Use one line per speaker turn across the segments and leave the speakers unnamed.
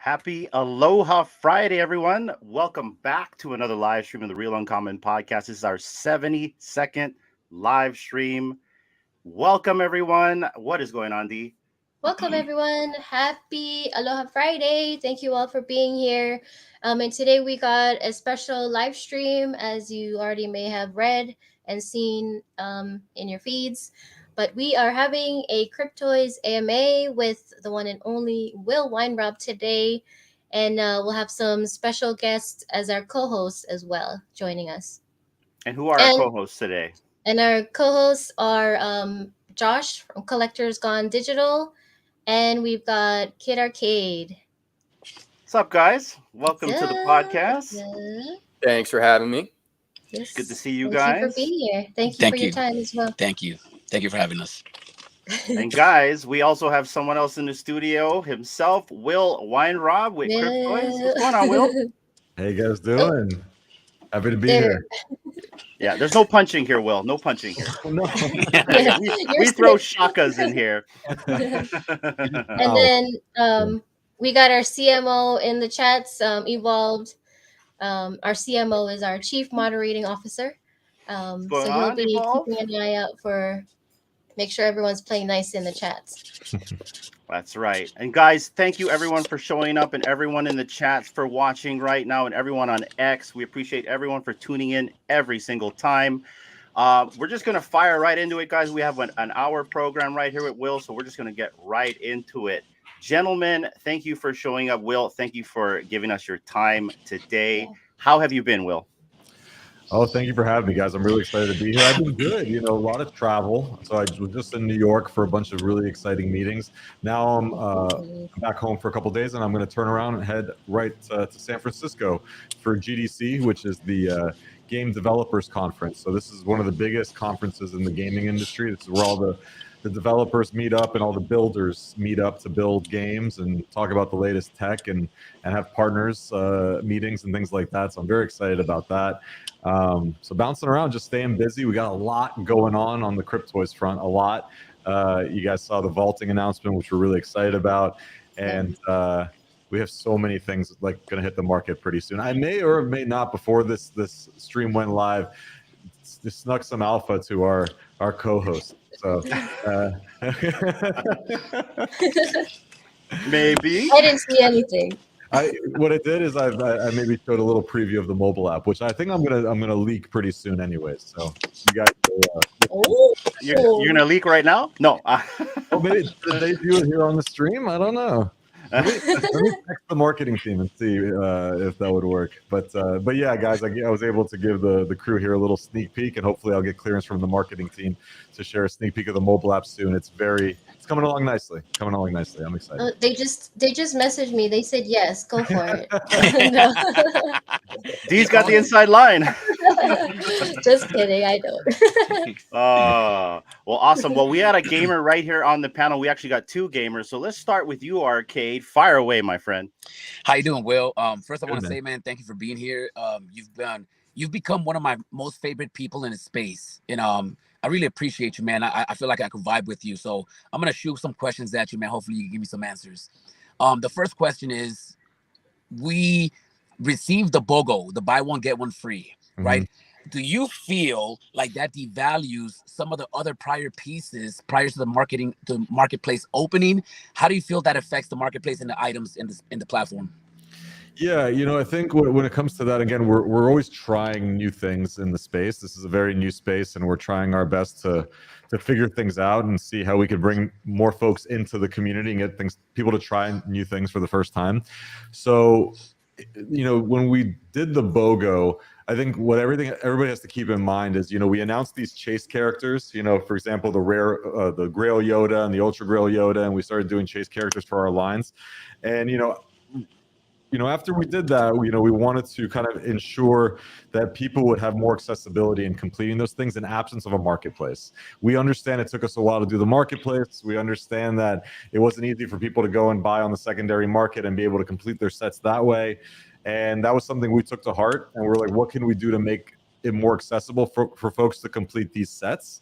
Happy Aloha Friday, everyone. Welcome back to another live stream of the Real Uncommon Podcast. This is our 72nd live stream. Welcome, everyone. What is going on, Dee?
Welcome, everyone. Happy Aloha Friday. Thank you all for being here. And today we got a special live stream, as you already may have read and seen in your feeds. But we are having a Cryptoys AMA with the one and only Will Weinraub today. And we'll have some special guests as our co-hosts as well joining us.
And who are our
And
co-hosts today?
and our co-hosts are Josh from Collectors Gone Digital, and we've got Kid Arcade.
What's up, guys? Welcome to the podcast.
Thanks for having me.
Yes.
Good to see you
Thank
guys.
Thank you for being here. Thank you for your time as well.
Thank you for having us.
And guys, we also have someone else in the studio himself, Will Weinraub with Cryptoys. What's going on, Will?
How you guys doing? Happy to be here.
Yeah, there's no punching here, Will. No punching here.
No.
we throw shakas in here.
And then we got our CMO in the chats, Evlvd. Our CMO is our Chief Moderating Officer. So he'll be keeping an eye out for make sure everyone's playing nice in the chats.
That's right. And guys, thank you everyone for showing up and everyone in the chats for watching right now and everyone on X. We appreciate everyone for tuning in every single time. We're just going to fire right into it, guys. We have an hour program right here with Will, so we're just going to get right into it. Gentlemen, thank you for showing up. Will, thank you for giving us your time today. How have you been, Will?
Oh, thank you for having me, guys. I'm really excited to be here. I've been good, a lot of travel. So I was just in New York for a bunch of really exciting meetings. Now I'm back home for a couple of days, and I'm going to turn around and head right to San Francisco for GDC, which is the Game Developers Conference. So this is one of the biggest conferences in the gaming industry. This is where all the developers meet up and all the builders meet up to build games and talk about the latest tech and have partners meetings and things like that. So I'm very excited about that. So bouncing around, just staying busy. We got a lot going on the Cryptoys front, a lot. You guys saw the vaulting announcement, which we're really excited about. And we have so many things like going to hit the market pretty soon. I may or may not, before this stream went live, just snuck some alpha to our co-host. So
maybe
I didn't see anything.
What I did is I maybe showed a little preview of the mobile app, which I think I'm gonna leak pretty soon, anyways. So you guys,
you're gonna leak right now? No.
Oh, maybe did they do it here on the stream? I don't know. Let me text the marketing team and see if that would work. But yeah, guys, I was able to give the crew here a little sneak peek, and hopefully I'll get clearance from the marketing team to share a sneak peek of the mobile app soon. It's coming along nicely. I'm excited.
They just messaged me. They said yes, go for it.
Dee's got the inside line.
Just kidding, I don't.
Well, awesome. Well, we had a gamer right here on the panel. We actually got two gamers. So let's start with you, Arcade. Fire away, my friend.
How you doing, Will? First, I want to say, man, thank you for being here. You've become one of my most favorite people in the space, and I really appreciate you, man. I feel like I could vibe with you. So I'm gonna shoot some questions at you, man. Hopefully, you can give me some answers. The first question is, we received the BOGO, the buy one get one free, right? Do you feel like that devalues some of the other prior pieces prior to the marketplace opening? How do you feel that affects the marketplace and the items in the platform?
Yeah, I think when it comes to that, again, we're always trying new things in the space. This is a very new space, and we're trying our best to figure things out and see how we could bring more folks into the community and get people to try new things for the first time. So, when we did the BOGO, I think what everybody has to keep in mind is, we announced these chase characters, for example, the rare, the Grail Yoda and the Ultra Grail Yoda, and we started doing chase characters for our lines. And, after we did that, we wanted to kind of ensure that people would have more accessibility in completing those things in absence of a marketplace. We understand it took us a while to do the marketplace. We understand that it wasn't easy for people to go and buy on the secondary market and be able to complete their sets that way. And that was something we took to heart. And we're like, what can we do to make it more accessible for folks to complete these sets?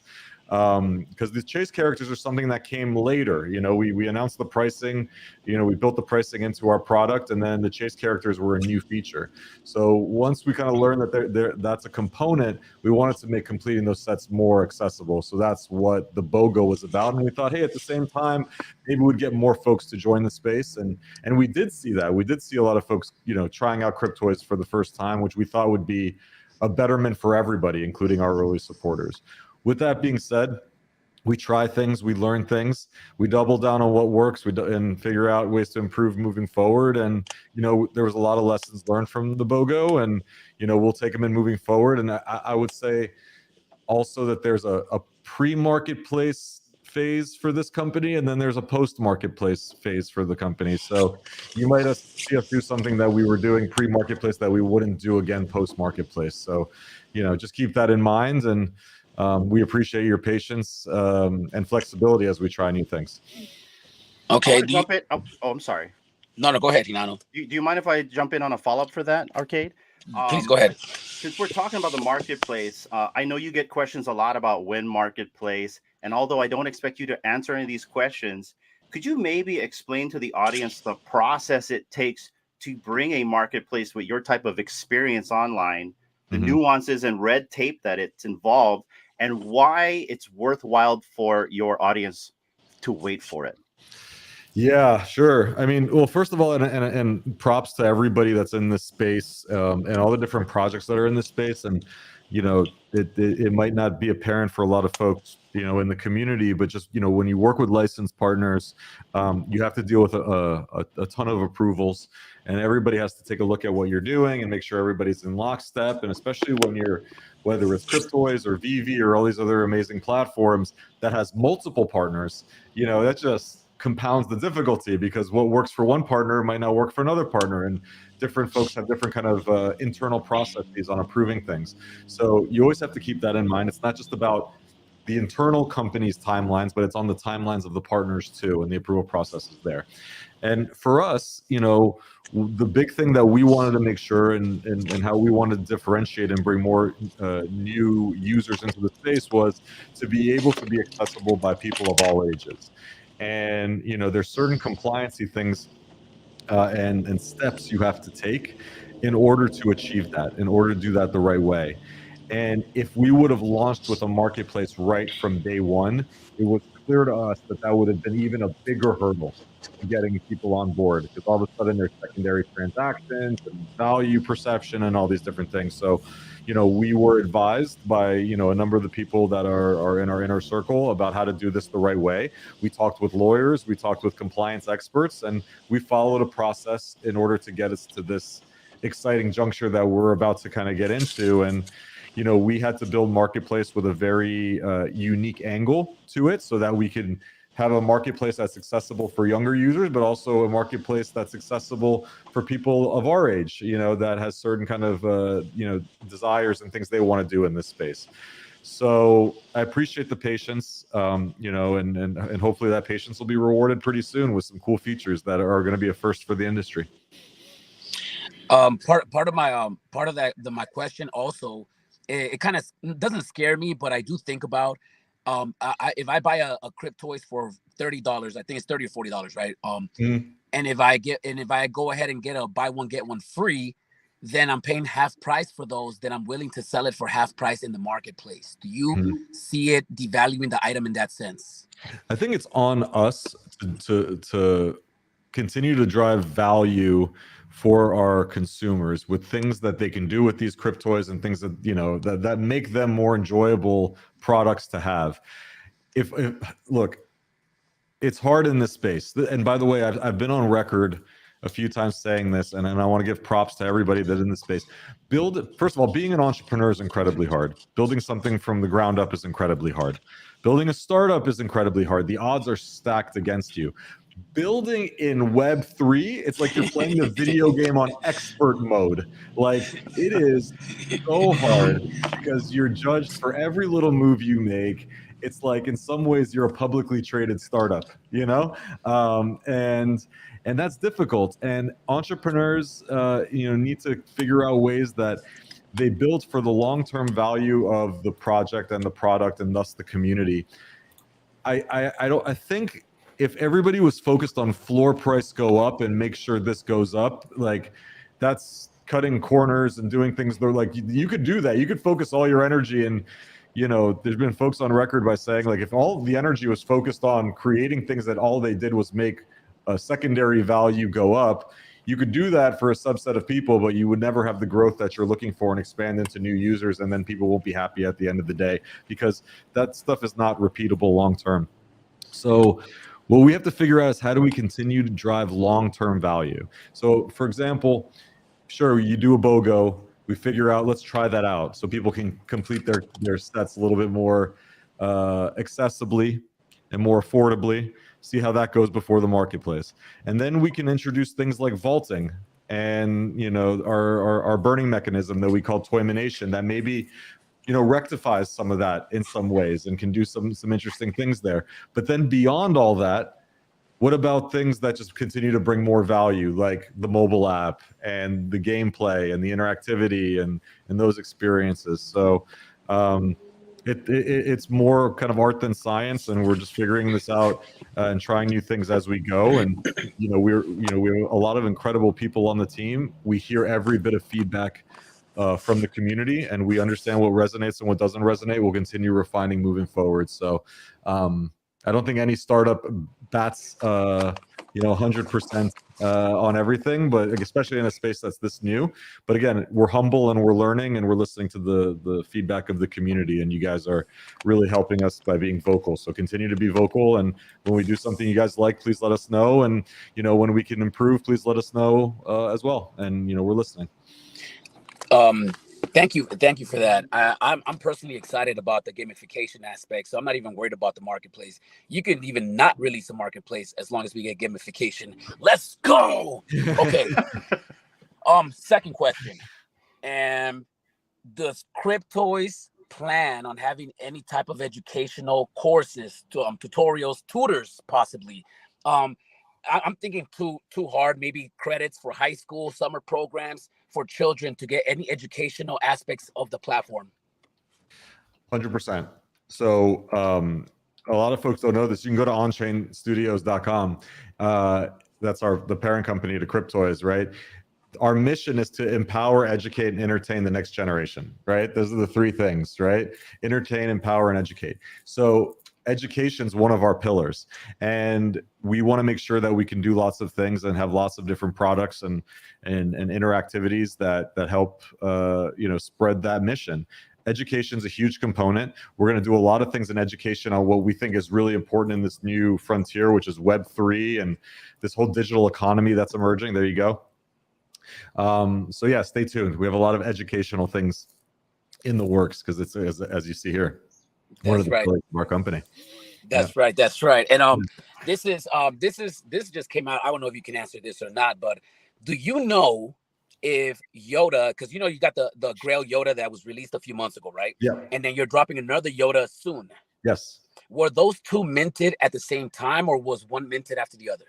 because the chase characters are something that came later. You know, we announced the pricing, you know, we built the pricing into our product, and then the chase characters were a new feature. So once we kind of learned that that's a component, we wanted to make completing those sets more accessible. So that's what the BOGO was about. And we thought, hey, at the same time, maybe we'd get more folks to join the space. And we did see that. We did see a lot of folks, you know, trying out Cryptoys for the first time, which we thought would be a betterment for everybody, including our early supporters. With that being said, we try things, we learn things, we double down on what works, and figure out ways to improve moving forward. And, you know, there was a lot of lessons learned from the BOGO, and, you know, we'll take them in moving forward. And I would say also that there's a pre-marketplace phase for this company, and then there's a post-marketplace phase for the company. So you might see us do something that we were doing pre-marketplace that we wouldn't do again post-marketplace. So, you know, just keep that in mind, and we appreciate your patience and flexibility as we try new things.
Okay. I'm sorry.
No, go ahead, Hinano.
Do you mind if I jump in on a follow-up for that, Arcade?
Please go ahead.
Since we're talking about the marketplace, I know you get questions a lot about when marketplace, and although I don't expect you to answer any of these questions, could you maybe explain to the audience the process it takes to bring a marketplace with your type of experience online, the nuances and red tape that it's involved, and why it's worthwhile for your audience to wait for it?
Yeah, sure. I mean, well, first of all, and props to everybody that's in this space, and all the different projects that are in this space. And, you know, it might not be apparent for a lot of folks, you know, in the community, but just, you know, when you work with licensed partners, you have to deal with a ton of approvals, and everybody has to take a look at what you're doing and make sure everybody's in lockstep. And especially when you're, whether it's Cryptoys or VV or all these other amazing platforms that has multiple partners, you know, that just compounds the difficulty, because what works for one partner might not work for another partner, and different folks have different kind of internal processes on approving things. So you always have to keep that in mind. It's not just about the internal company's timelines, but it's on the timelines of the partners too, and the approval process is there. And for us, you know, the big thing that we wanted to make sure, and how we wanted to differentiate and bring more new users into the space, was to be able to be accessible by people of all ages. And, you know, there's certain compliancy things and steps you have to take in order to achieve that, in order to do that the right way. And if we would have launched with a marketplace right from day one, it was clear to us that that would have been even a bigger hurdle to getting people on board, because all of a sudden there's secondary transactions and value perception and all these different things. So, you know, we were advised by, you know, a number of the people that are in our inner circle about how to do this the right way. We talked with lawyers, we talked with compliance experts, and we followed a process in order to get us to this exciting juncture that we're about to kind of get into. And, you know, we had to build marketplace with a very unique angle to it, so that we can have a marketplace that's accessible for younger users, but also a marketplace that's accessible for people of our age, you know, that has certain kind of, you know, desires and things they want to do in this space. So I appreciate the patience, you know, and hopefully that patience will be rewarded pretty soon with some cool features that are going to be a first for the industry.
Part of my question also, it kind of doesn't scare me, but I do think about, if I buy a Cryptoys for $30, I think it's $30 or $40, right? And if I go ahead and get a buy one get one free, then I'm paying half price for those. Then I'm willing to sell it for half price in the marketplace. Do you see it devaluing the item in that sense?
I think it's on us to continue to drive value for our consumers with things that they can do with these Cryptoys, and things that, you know, that make them more enjoyable products to have. If look, it's hard in this space. And by the way, I've been on record a few times saying this, and I want to give props to everybody that's in this space. First of all, being an entrepreneur is incredibly hard. Building something from the ground up is incredibly hard. Building a startup is incredibly hard. The odds are stacked against you. Building in Web3, it's like you're playing a video game on expert mode. Like, it is so hard, because you're judged for every little move you make. It's like, in some ways, you're a publicly traded startup, you know? And that's difficult. And entrepreneurs, you know, need to figure out ways that they build for the long-term value of the project and the product, and thus the community. I think if everybody was focused on floor price go up and make sure this goes up, like that's cutting corners and doing things. They're like, you could do that. You could focus all your energy. And, you know, there's been folks on record by saying, like, if all the energy was focused on creating things that all they did was make a secondary value go up, you could do that for a subset of people, but you would never have the growth that you're looking for and expand into new users. And then people won't be happy at the end of the day, because that stuff is not repeatable long-term. So what we have to figure out is, how do we continue to drive long-term value? So for example, sure, you do a BOGO, we figure out, let's try that out so people can complete their sets a little bit more accessibly and more affordably, see how that goes before the marketplace. And then we can introduce things like vaulting and, you know, our burning mechanism that we call toymination, that maybe, you know, rectifies some of that in some ways and can do some interesting things there. But then beyond all that, what about things that just continue to bring more value, like the mobile app and the gameplay and the interactivity and those experiences? So it's more kind of art than science, and we're just figuring this out and trying new things as we go. And we have a lot of incredible people on the team. We hear every bit of feedback from the community, and we understand what resonates and what doesn't resonate. We'll continue refining moving forward. So I don't think any startup bats 100% on everything, but especially in a space that's this new. But again, we're humble and we're learning and we're listening to the feedback of the community, and you guys are really helping us by being vocal. So continue to be vocal, and when we do something you guys like, please let us know. And when we can improve, please let us know as well. And we're listening.
Thank you for that. I'm personally excited about the gamification aspect, so I'm not even worried about the marketplace. You can even not release a marketplace as long as we get gamification. Let's go. Okay. Second question. Does Cryptoys plan on having any type of educational courses, tutorials, tutors, possibly? I'm thinking too hard, maybe credits for high school, summer programs for children to get any educational aspects of the platform.
100%. So a lot of folks don't know this. You can go to onchainstudios.com. That's the parent company to Cryptoys, right? Our mission is to empower, educate, and entertain the next generation, right? Those are the three things, right? Entertain, empower, and educate. So education is one of our pillars, and we want to make sure that we can do lots of things and have lots of different products and interactivities that help spread that mission. Education is a huge component. We're going to do a lot of things in education on what we think is really important in this new frontier, which is Web3 and this whole digital economy that's emerging. There you go. So yeah, stay tuned. We have a lot of educational things in the works, because it's as you see here. One of the pillars of our company.
That's right. That's right. And this just came out. I don't know if you can answer this or not, but do you know if Yoda, because you got the Grail Yoda that was released a few months ago, right?
Yeah.
And then you're dropping another Yoda soon.
Yes. Were
those two minted at the same time, or was one minted after the other?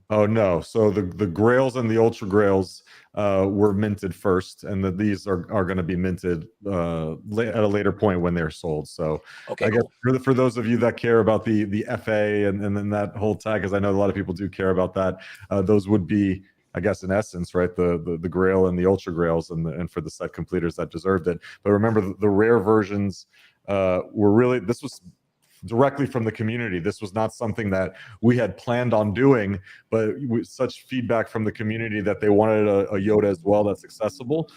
Oh no! So the Grails and the Ultra Grails were minted first, and these are going to be minted at a later point when they're sold. So
okay,
I guess for those of you that care about the FA and then that whole tag, because I know a lot of people do care about that, those would be, I guess, in essence, right, the Grail and the Ultra Grails, and for the set completers that deserved it. But remember, the rare versions were really, this was directly from the community. This was not something that we had planned on doing, but with such feedback from the community that they wanted a Yoda as well that's accessible,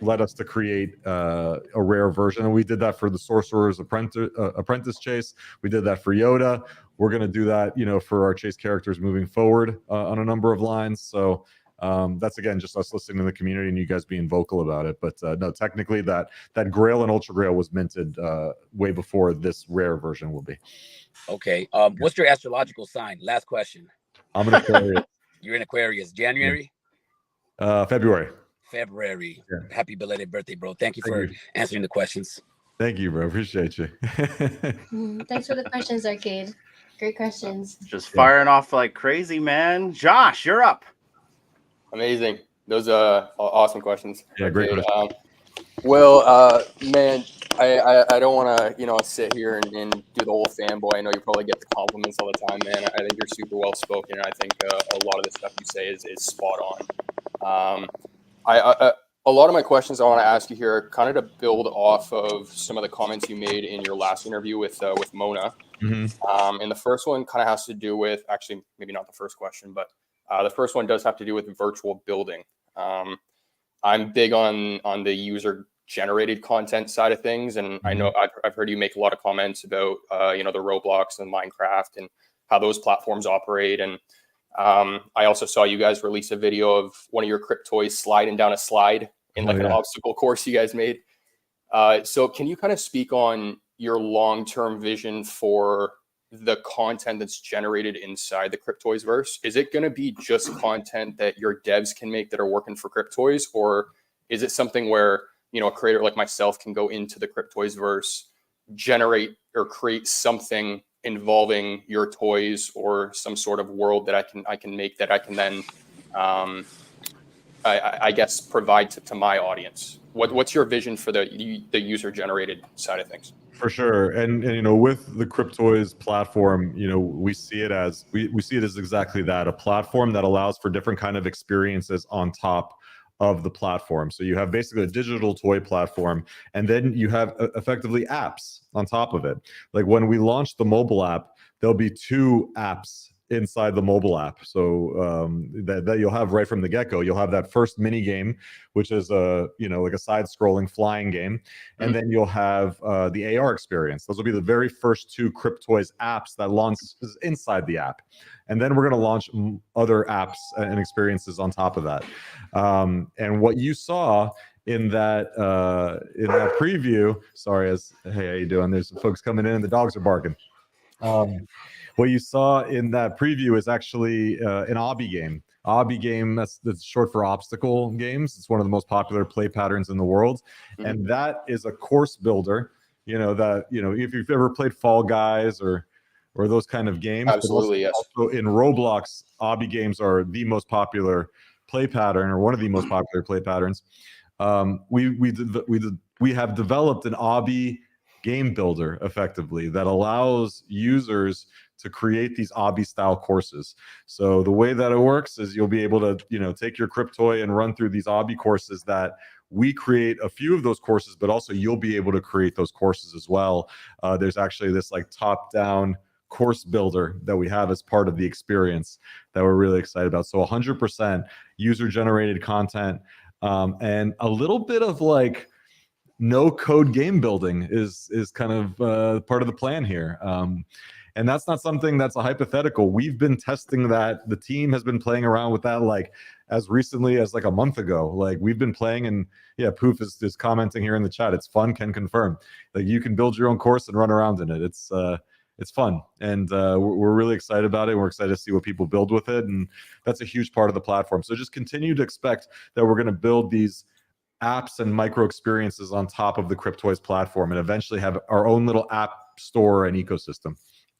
led us to create a rare version. And we did that for the Sorcerer's Apprentice Chase. We did that for Yoda. We're going to do that, for our Chase characters moving forward on a number of lines. So that's, again, just us listening to the community and you guys being vocal about it. But no, technically that Grail and Ultra Grail was minted way before this rare version will be.
Okay. What's your astrological sign? Last question.
I'm an Aquarius.
You're in Aquarius. January?
February.
February. Yeah. Happy belated birthday, bro. Thank you for answering the questions.
Thank you, bro. Appreciate you.
Thanks for the questions, Arcade. Great questions.
Just firing off like crazy, man. Josh, you're up.
Amazing. Those are awesome questions.
Yeah, great question.
Well, man, I don't want to, sit here and do the whole fanboy. I know you probably get the compliments all the time, man. I think you're super well spoken, and I think a lot of the stuff you say is spot on. A lot of my questions I want to ask you here are kind of to build off of some of the comments you made in your last interview with Mona.
Mm-hmm.
And the first one kind of has to do with, actually, maybe not the first question, but the first one does have to do with virtual building. I'm big on the user generated content side of things, and I know I've heard you make a lot of comments about the Roblox and Minecraft and how those platforms operate. And I also saw you guys release a video of one of your Cryptoys sliding down a slide in like an obstacle course you guys made. So can you kind of speak on your long-term vision for the content that's generated inside the Cryptoys verse? Is it going to be just content that your devs can make that are working for Cryptoys, or is it something where a creator like myself can go into the Cryptoys verse, generate or create something involving your toys or some sort of world that I can make that I can then I guess provide to my audience? What's your vision for the user generated side of things?
For sure, and with the Cryptoys platform, we see it as we see it as exactly that, a platform that allows for different kind of experiences on top of the platform. So you have basically a digital toy platform, and then you have effectively apps on top of it. Like when we launch the mobile app, there'll be 2 apps inside the mobile app. So that you'll have right from the get-go. You'll have that first mini game, which is like a side-scrolling flying game, and then you'll have the AR experience. Those will be the very first 2 Cryptoys apps that launch inside the app, and then we're going to launch other apps and experiences on top of that. And what you saw in that preview, sorry, hey, how you doing? There's some folks coming in and the dogs are barking. What you saw in that preview is actually an obby game. Obby game, that's short for obstacle games. It's one of the most popular play patterns in the world. And that is a course builder, if you've ever played Fall Guys or those kind of games.
Absolutely, yes.
Also in Roblox, obby games are the most popular play pattern, or one of the most popular play patterns. We have developed an obby game builder effectively that allows users to create these obby style courses. So the way that it works is you'll be able to take your Cryptoy and run through these obby courses that we create a few of those courses, but also you'll be able to create those courses as well. There's actually this like top down course builder that we have as part of the experience that we're really excited about. So 100% user generated content, and a little bit of like no code game building is kind of part of the plan here. And that's not something that's a hypothetical. We've been testing that. The team has been playing around with that like as recently as like a month ago. Like we've been playing, and yeah, Poof is commenting here in the chat. It's fun, can confirm. Like you can build your own course and run around in it. It's fun, and we're really excited about it. We're excited to see what people build with it, and that's a huge part of the platform. So just continue to expect that we're going to build these apps and micro experiences on top of the Cryptoys platform, and eventually have our own little app store and ecosystem.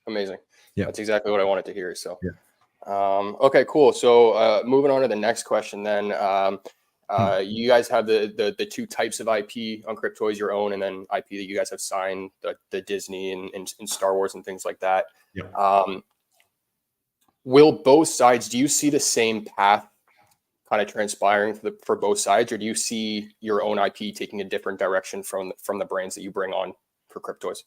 Amazing.
Yeah,
that's exactly what I wanted to hear. So
yeah.
Okay, cool. So moving on to the next question then. You guys have the 2 types of IP on Cryptoys, your own, and then IP that you guys have signed, the Disney and Star Wars and things like that.
Yeah.
Will both sides, do you see the same path kind of transpiring for both sides, or do you see your own IP taking a different direction from the brands that you bring on for Cryptoys?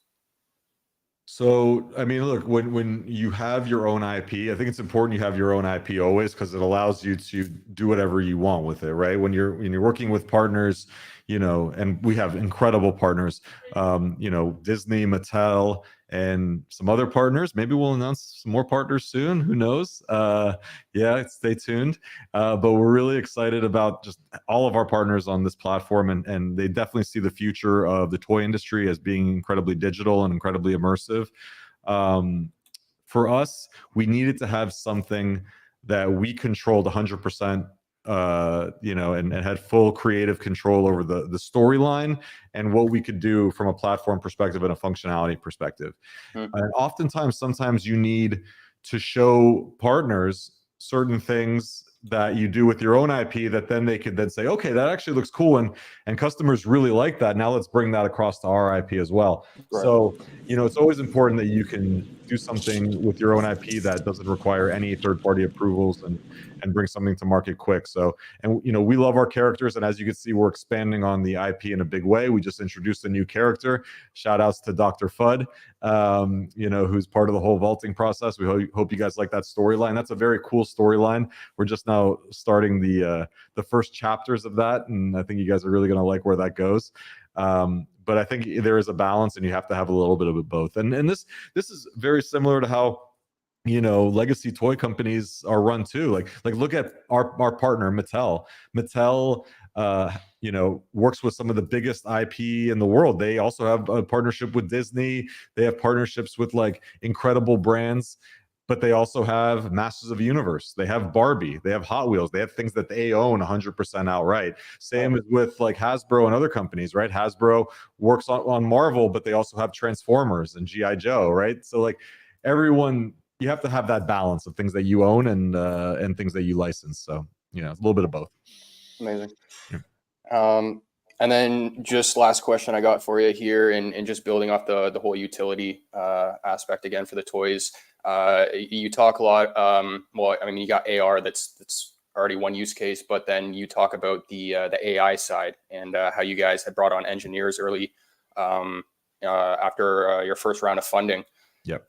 So, I mean, look, when you have your own IP, I think it's important you have your own IP always, because it allows you to do whatever you want with it, right? When you're working with partners, and we have incredible partners, Disney, Mattel, and some other partners. Maybe we'll announce some more partners soon. Who knows? Yeah, stay tuned. But we're really excited about just all of our partners on this platform, and they definitely see the future of the toy industry as being incredibly digital and incredibly immersive. For us, we needed to have something that we controlled 100%. And had full creative control over the storyline and what we could do from a platform perspective and a functionality perspective. And sometimes you need to show partners certain things that you do with your own IP that then they could then say, okay, that actually looks cool, and customers really like that. Now let's bring that across to our IP as well.
Right.
So, you know, it's always important that you can do something with your own IP that doesn't require any third-party approvals and bring something to market quick. So, and you know, we love our characters, and as you can see, we're expanding on the IP in a big way. We just introduced a new character. Shout outs to Dr. Fudd, you know, who's part of the whole vaulting process. We hope you guys like that storyline. That's a very cool storyline. We're just now starting the first chapters of that, and I think you guys are really going to like where that goes. But I think there is a balance, and you have to have a little bit of both. And this is very similar to how, you know, legacy toy companies are run too. Like look at our partner Mattel. Mattel, you know, works with some of the biggest IP in the world. They also have a partnership with Disney. They have partnerships with like incredible brands, but they also have Masters of the Universe. They have Barbie. They have Hot Wheels. They have things that they own 100% outright. Same as with like Hasbro and other companies, right? Hasbro works on Marvel, but they also have Transformers and G.I. Joe, right? So like everyone, you have to have that balance of things that you own and things that you license. So, you know, it's a little bit of both.
Amazing. Yeah. And then just last question I got for you here, and just building off the whole utility aspect again for the toys. You talk a lot. Well, I mean, you got AR that's already one use case, but then you talk about the AI side and how you guys had brought on engineers early after your first round of funding.
Yep.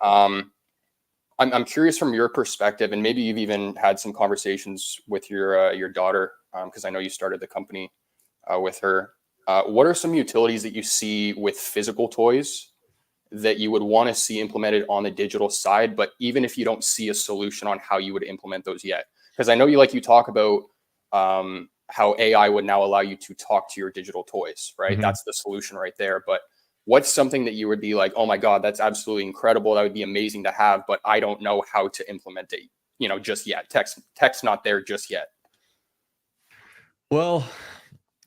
I'm curious from your perspective, and maybe you've even had some conversations with your daughter, because I know you started the company with her. What are some utilities that you see with physical toys that you would want to see implemented on the digital side, but even if you don't see a solution on how you would implement those yet? Because I know you talk about how AI would now allow you to talk to your digital toys, right?
Mm-hmm.
That's the solution right there. But what's something that you would be like, oh my God, that's absolutely incredible. That would be amazing to have, but I don't know how to implement it, you know, just yet. Tech's not there just yet.
Well,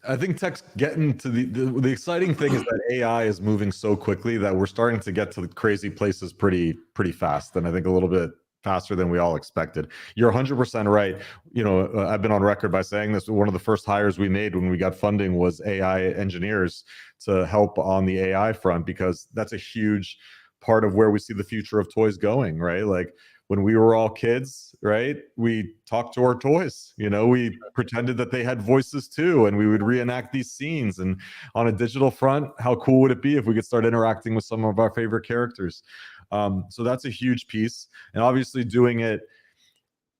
I think tech's getting to the exciting thing is that AI is moving so quickly that we're starting to get to the crazy places pretty fast, and I think a little bit faster than we all expected. You're 100% right. You know, I've been on record by saying this. One of the first hires we made when we got funding was AI engineers to help on the AI front, because that's a huge part of where we see the future of toys going, right? Like when we were all kids, right, we talked to our toys, you know, we pretended that they had voices too, and we would reenact these scenes. And on a digital front, how cool would it be if we could start interacting with some of our favorite characters? So that's a huge piece. And obviously doing it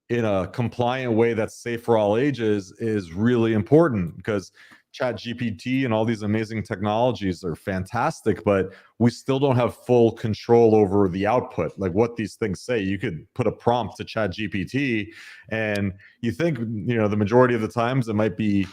in a compliant way that's safe for all ages is really important, because ChatGPT and all these amazing technologies are fantastic, but we still don't have full control over the output, like what these things say. You could put a prompt to ChatGPT and you think, you know, the majority of the times it might be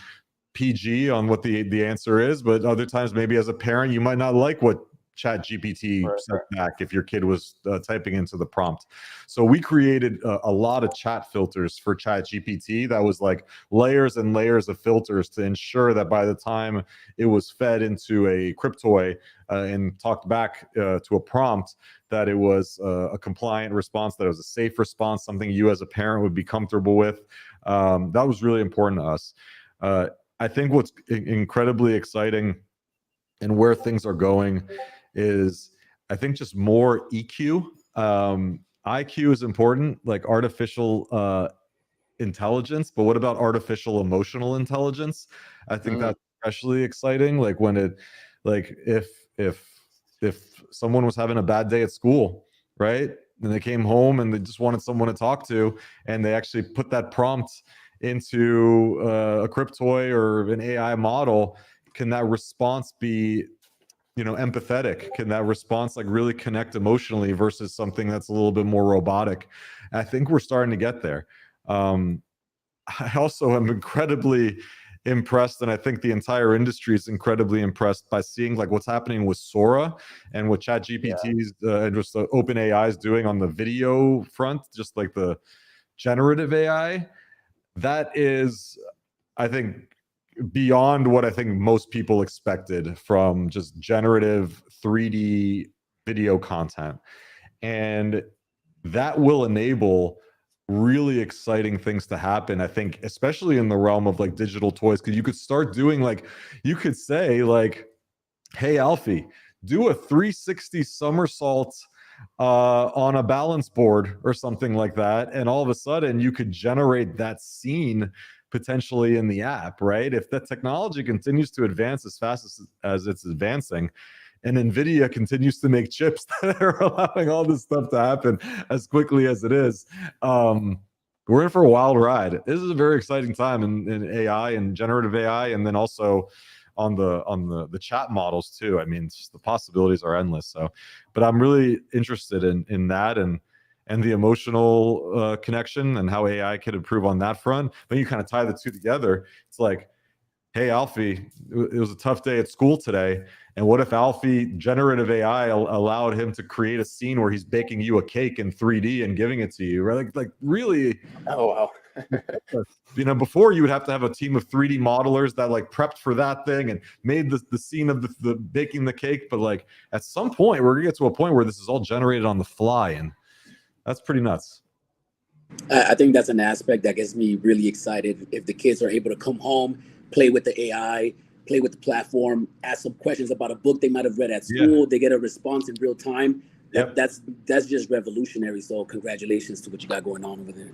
PG on what the answer is, but other times maybe as a parent you might not like what ChatGPT sent back if your kid was typing into the prompt. So we created a lot of chat filters for ChatGPT that was like layers and layers of filters to ensure that by the time it was fed into a Cryptoy and talked back to a prompt, that it was a compliant response, that it was a safe response, something you as a parent would be comfortable with. That was really important to us. I think what's incredibly exciting and where things are going is, I think, just more EQ. IQ is important, like artificial intelligence, but what about artificial emotional intelligence? I think that's especially exciting. Like when it, like if someone was having a bad day at school, right, and they came home and they just wanted someone to talk to, and they actually put that prompt into a Cryptoy or an AI model, can that response be, you know, empathetic? Can that response like really connect emotionally versus something that's a little bit more robotic? I think we're starting to get there. I also am incredibly impressed, and I think the entire industry is incredibly impressed by seeing like what's happening with Sora and what ChatGPT's and just OpenAI is doing on the video front, just like the generative AI. That is, I think, beyond what I think most people expected from just generative 3D video content. And that will enable really exciting things to happen. I think, especially in the realm of like digital toys, because you could start doing like, you could say like, hey, Alfie, do a 360 somersault on a balance board or something like that. And all of a sudden you could generate that scene potentially in the app, right? If the technology continues to advance as fast as it's advancing, and NVIDIA continues to make chips that are allowing all this stuff to happen as quickly as it is, we're in for a wild ride. This is a very exciting time in AI and generative AI, and then also on the chat models too. I mean, just the possibilities are endless. So, but I'm really interested in that and the emotional connection and how AI could improve on that front. Then you kind of tie the two together. It's like, hey, Alfie, it was a tough day at school today. And what if Alfie generative AI allowed him to create a scene where he's baking you a cake in 3D and giving it to you, right? Like really.
Oh, wow.
You know, before you would have to have a team of 3D modelers that like prepped for that thing and made the scene of the baking the cake. But like at some point, we're gonna get to a point where this is all generated on the fly, and that's pretty nuts.
I think that's an aspect that gets me really excited. If the kids are able to come home, play with the AI, play with the platform, ask some questions about a book they might have read at school, they get a response in real time. That's just revolutionary. So congratulations to what you got going on over there.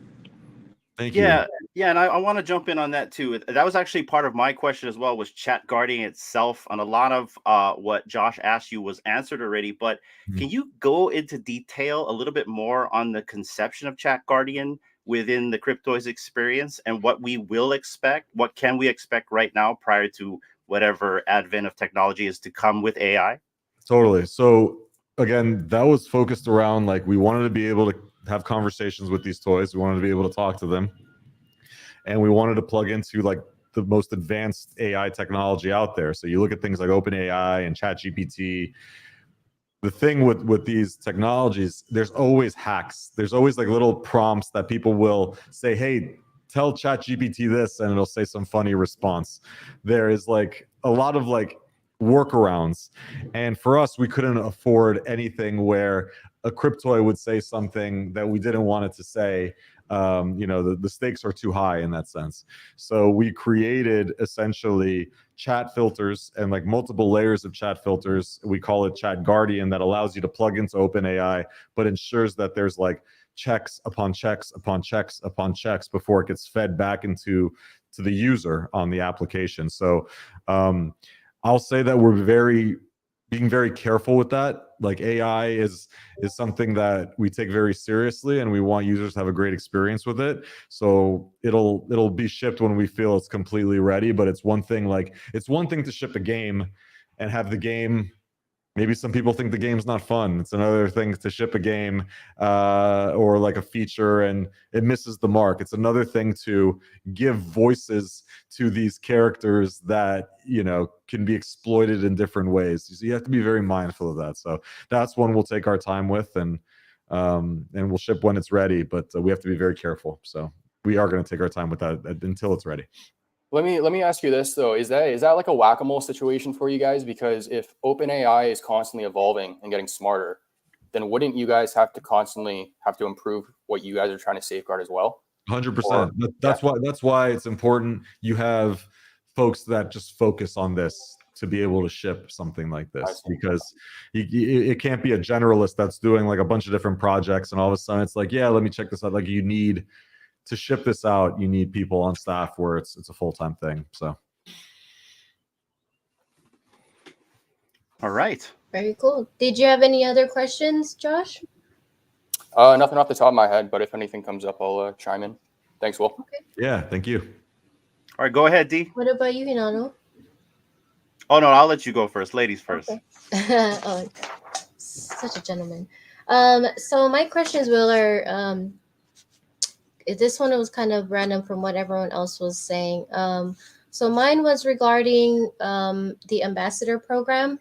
Thank you.
Yeah, and I want to jump in on that too. That was actually part of my question as well, was Chat Guardian itself. And a lot of what Josh asked you was answered already, but can you go into detail a little bit more on the conception of Chat Guardian within the Cryptoys experience and what we will expect? What can we expect right now prior to whatever advent of technology is to come with AI?
Totally. So again, that was focused around like we wanted to be able to have conversations with these toys. We wanted to be able to talk to them, and we wanted to plug into like the most advanced AI technology out there. So you look at things like OpenAI and ChatGPT. The thing with these technologies, there's always hacks. There's always like little prompts that people will say, hey, tell ChatGPT this, and it'll say some funny response. There is like a lot of like workarounds. And for us, we couldn't afford anything where a Cryptoy would say something that we didn't want it to say. You know, the stakes are too high in that sense. So we created essentially chat filters and like multiple layers of chat filters. We call it Chat Guardian, that allows you to plug into OpenAI, but ensures that there's like checks upon checks upon checks upon checks before it gets fed back into the user on the application. So I'll say that we're being very careful with that. Like AI is something that we take very seriously, and we want users to have a great experience with it. So it'll be shipped when we feel it's completely ready. But it's one thing to ship a game and have the game. Maybe some people think the game's not fun. It's another thing to ship a game or like a feature and it misses the mark. It's another thing to give voices to these characters that, you know, can be exploited in different ways. So you have to be very mindful of that. So that's one we'll take our time with, and we'll ship when it's ready. But we have to be very careful. So we are going to take our time with that until it's ready.
Let me ask you this though: is that like a whack-a-mole situation for you guys? Because if OpenAI is constantly evolving and getting smarter, then wouldn't you guys have to constantly improve what you guys are trying to safeguard as well?
100%. That's why it's important you have folks that just focus on this to be able to ship something like this, because it can't be a generalist that's doing like a bunch of different projects and all of a sudden it's like, yeah, let me check this out. Like, you need to ship this out, you need people on staff where it's a full-time thing. So
all right,
very cool. Did you have any other questions, Josh?
Nothing off the top of my head, but if anything comes up, I'll chime in. Thanks, Will.
Okay.
Yeah, thank you.
All right, go ahead, D.
What about you, Hinano?
Oh no, I'll let you go first. Ladies first.
Okay. Oh, such a gentleman. So my questions, Will, are this one was kind of random from what everyone else was saying. So mine was regarding the ambassador program.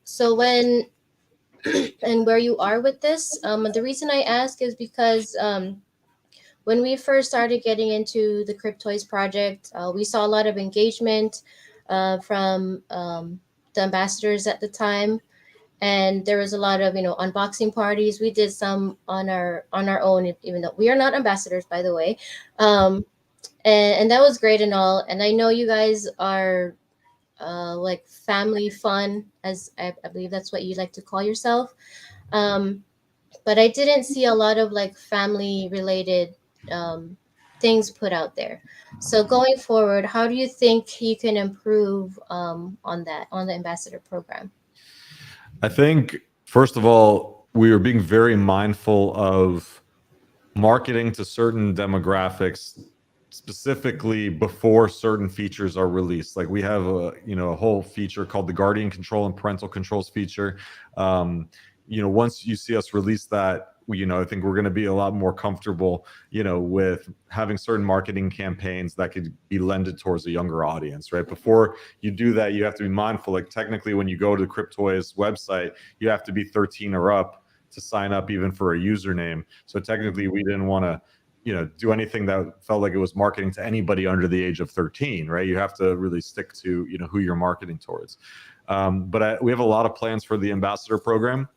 So when and where you are with this. The reason I ask is because when we first started getting into the Cryptoys project, we saw a lot of engagement from the ambassadors at the time. and there was a lot of unboxing parties. We did some on our own, even though we are not ambassadors, by the way. And that was great and all. And I know you guys are like family fun, as I believe that's what you like to call yourself. But I didn't see a lot of like family related things put out there. So going forward, how do you think you can improve on the ambassador program?
I think, first of all, we are being very mindful of marketing to certain demographics specifically before certain features are released. Like we have a whole feature called the Guardian Control and Parental Controls feature. Once you see us release that, I think we're going to be a lot more comfortable, with having certain marketing campaigns that could be lended towards a younger audience, right? Before you do that, you have to be mindful. Like technically, when you go to the Cryptoys website, you have to be 13 or up to sign up even for a username. So technically, we didn't want to, do anything that felt like it was marketing to anybody under the age of 13, right? You have to really stick to, who you're marketing towards. But we have a lot of plans for the ambassador program.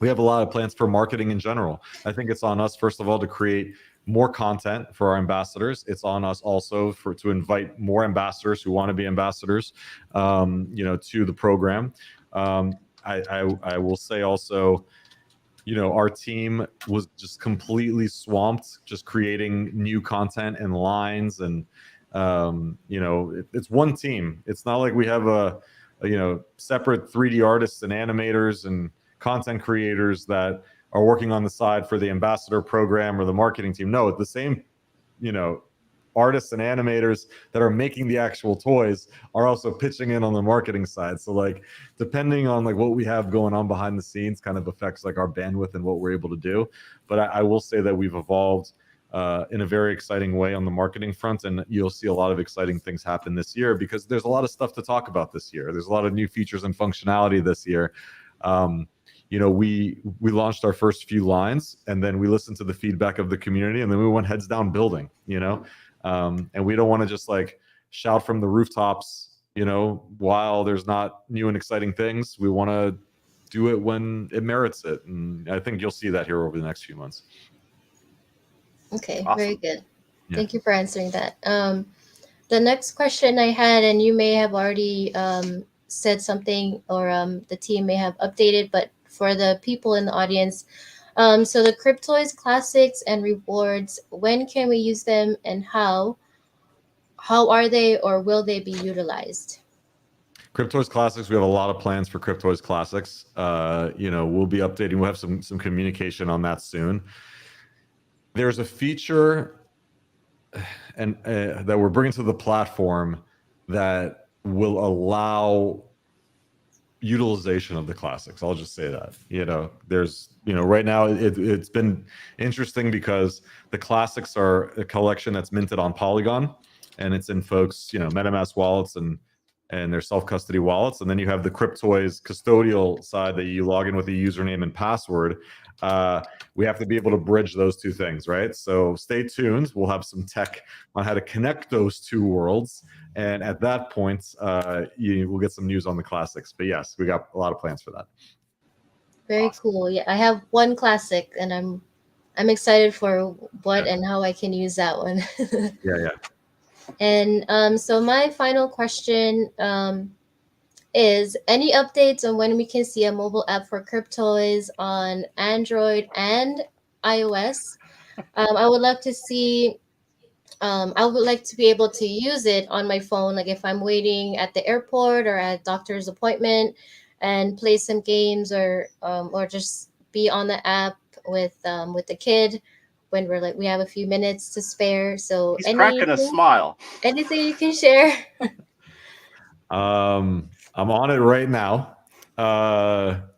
We have a lot of plans for marketing in general. I think it's on us, first of all, to create more content for our ambassadors. It's on us also to invite more ambassadors who want to be ambassadors, to the program. I will say also, our team was just completely swamped, just creating new content and lines. And, it's one team. It's not like we have a separate 3D artists and animators and content creators that are working on the side for the ambassador program or the marketing team. No, the same, artists and animators that are making the actual toys are also pitching in on the marketing side. So like, depending on like what we have going on behind the scenes kind of affects like our bandwidth and what we're able to do. But I will say that we've evolved in a very exciting way on the marketing front, and you'll see a lot of exciting things happen this year because there's a lot of stuff to talk about this year. There's a lot of new features and functionality this year. We launched our first few lines, and then we listened to the feedback of the community, and then we went heads down building, and we don't want to just like shout from the rooftops, while there's not new and exciting things. We want to do it when it merits it. And I think you'll see that here over the next few months.
Okay,
Awesome.
very good.
Yeah.
Thank you for answering that. The next question I had, and you may have already said something, or the team may have updated, but for the people in the audience, so the Cryptoys classics and rewards, when can we use them, and how are they, or will they be utilized?
Cryptoys Classics, we have a lot of plans for Cryptoys Classics. We'll be updating. We'll have some communication on that soon. There's a feature and that we're bringing to the platform that will allow utilization of the classics. I'll just say that. There's right now it's been interesting because the classics are a collection that's minted on Polygon, and it's in folks MetaMask wallets and their self-custody wallets. And then you have the Cryptoys custodial side that you log in with a username and password. We have to be able to bridge those two things, right? So stay tuned. We'll have some tech on how to connect those two worlds. And at that point, we'll get some news on the classics. But yes, we got a lot of plans for that.
Very
Awesome.
cool. Yeah, I have one classic, and I'm excited for what and how I can use that one.
Yeah.
And so my final question is, any updates on when we can see a mobile app for Cryptoys on Android and iOS? I would love to see. I would like to be able to use it on my phone, like if I'm waiting at the airport or at a doctor's appointment, and play some games, or just be on the app with the kid when we have a few minutes to spare. So
He's cracking a smile.
anything you can share?
I'm on it right now.